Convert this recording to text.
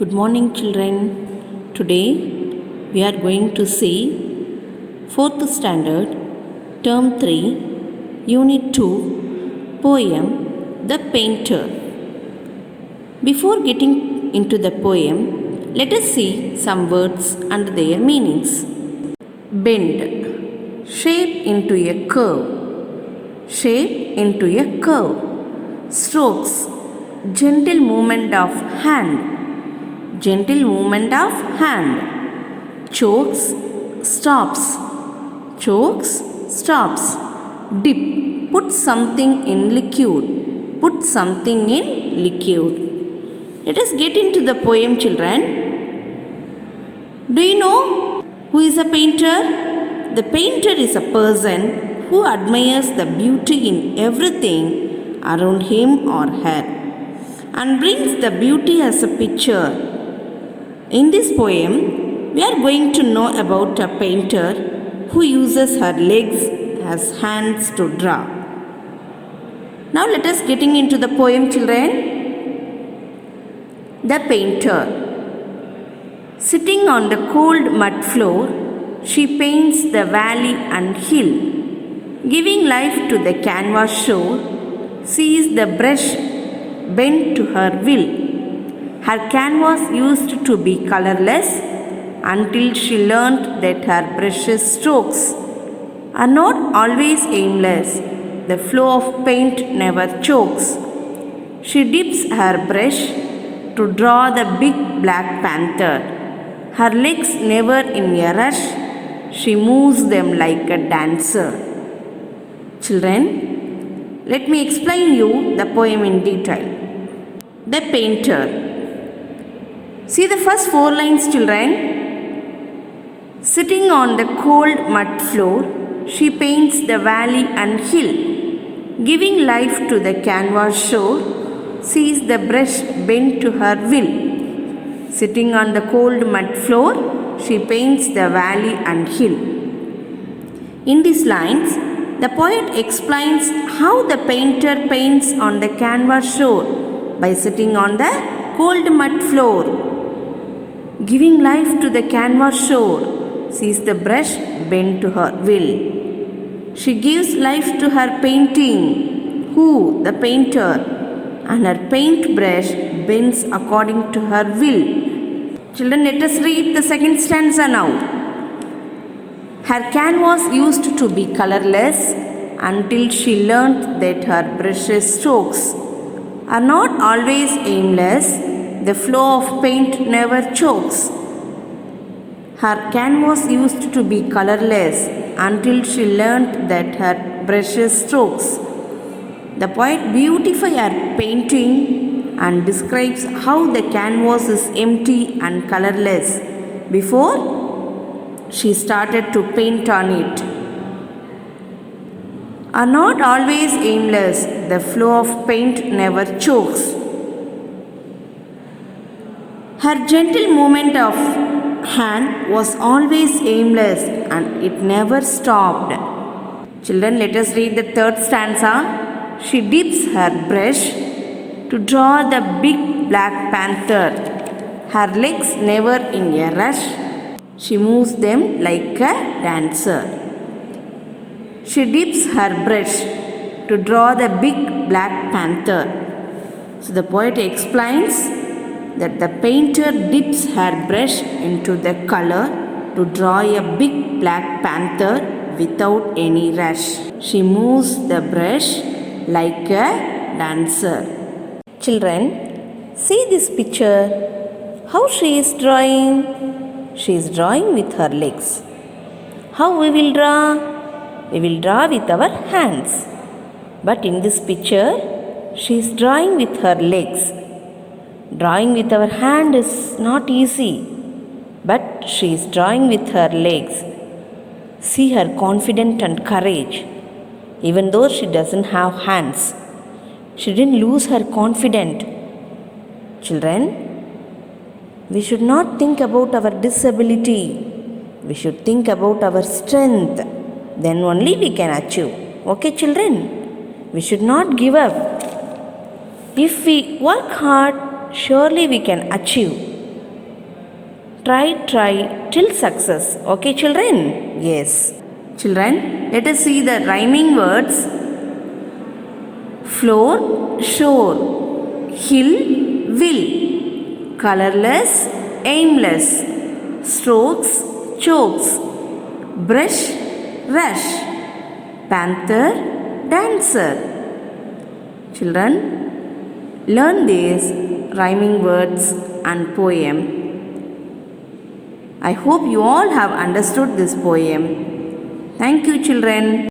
Good morning, children. Today we are going to see Fourth Standard, Term 3, Unit 2, Poem The Painter. Before getting into the poem, let us see some words and their meanings. Bend, shape into a curve. Shape into a curve. Strokes, gentle movement of hand. Gentle movement of hand. Chokes, stops. Chokes, stops. Dip, put something in liquid. Put something in liquid. Let us get into the poem, children. Do you know who is a painter? The painter is a person who admires the beauty in everything around him or her and brings the beauty as a picture. In this poem, we are going to know about a painter who uses her legs as hands to draw. Now let us getting into the poem, children. The painter. Sitting on the cold mud floor, she paints the valley and hill. Giving life to the canvas shore, sees the brush bent to her will. Her canvas used to be colorless until she learnt that her brush's strokes are not always aimless. The flow of paint never chokes. She dips her brush to draw the big black panther. Her legs never in a rush. She moves them like a dancer. Children, let me explain you the poem in detail. The painter. See the first 4 lines, children. Sitting on the cold mud floor, she paints the valley and hill. Giving life to the canvas shore, sees the brush bent to her will. Sitting on the cold mud floor, she paints the valley and hill. In these lines, the poet explains how the painter paints on the canvas shore by sitting on the cold mud floor. Giving life to the canvas shore, sees the brush bent to her will. She gives life to her painting. Who? The painter. And her paintbrush bends according to her will. Children, let us read the second stanza now. Her canvas used to be colorless until she learnt that her brush's strokes are not always aimless. The flow of paint never chokes. Her canvas used to be colorless until she learnt that her brush's strokes. The poet beautifies her painting and describes how the canvas is empty and colorless before she started to paint on it. Are not always aimless. The flow of paint never chokes. Her gentle movement of hand was always aimless and it never stopped. Children, let us read the third stanza. She dips her brush to draw the big black panther. Her legs never in a rush. She moves them like a dancer. She dips her brush to draw the big black panther. So the poet explains that the painter dips her brush into the color to draw a big black panther without any rush. She moves the brush like a dancer. Children, see this picture. How she is drawing? She is drawing with her legs. How we will draw? We will draw with our hands. But in this picture, she is drawing with her legs. Drawing with our hand is not easy, but she is drawing with her legs. See her confidence and courage. Even though she doesn't have hands, she didn't lose her confidence. Children, we should not think about our disability. We should think about our strength. Then only we can achieve. Okay, children? We should not give up. If we work hard, surely we can achieve. try till success. Okay, children? Yes. Children, let us see the rhyming words. Floor, shore, hill, will, colorless, aimless, strokes, chokes, brush, rush, panther, dancer. Children, learn these rhyming words and poem. I hope you all have understood this poem. Thank you, children.